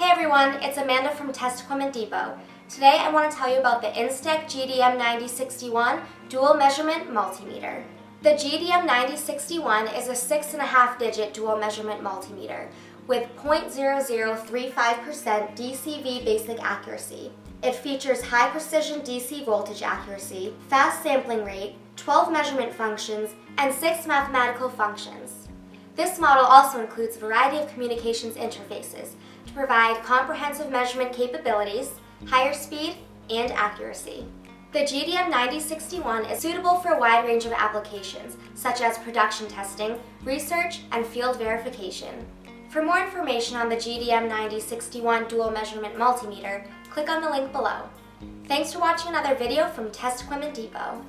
Hey everyone, it's Amanda from Test Equipment Depot. Today I want to tell you about the Instek GDM9061 Dual Measurement Multimeter. The GDM9061 is a 6.5-digit dual measurement multimeter with 0.0035% DCV Basic Accuracy. It features high precision DC voltage accuracy, fast sampling rate, 12 measurement functions, and 6 mathematical functions. This model also includes a variety of communications interfaces to provide comprehensive measurement capabilities, higher speed, and accuracy. The GDM9061 is suitable for a wide range of applications, such as production testing, research, and field verification. For more information on the GDM9061 Dual Measurement Multimeter, click on the link below. Thanks for watching another video from Test Equipment Depot.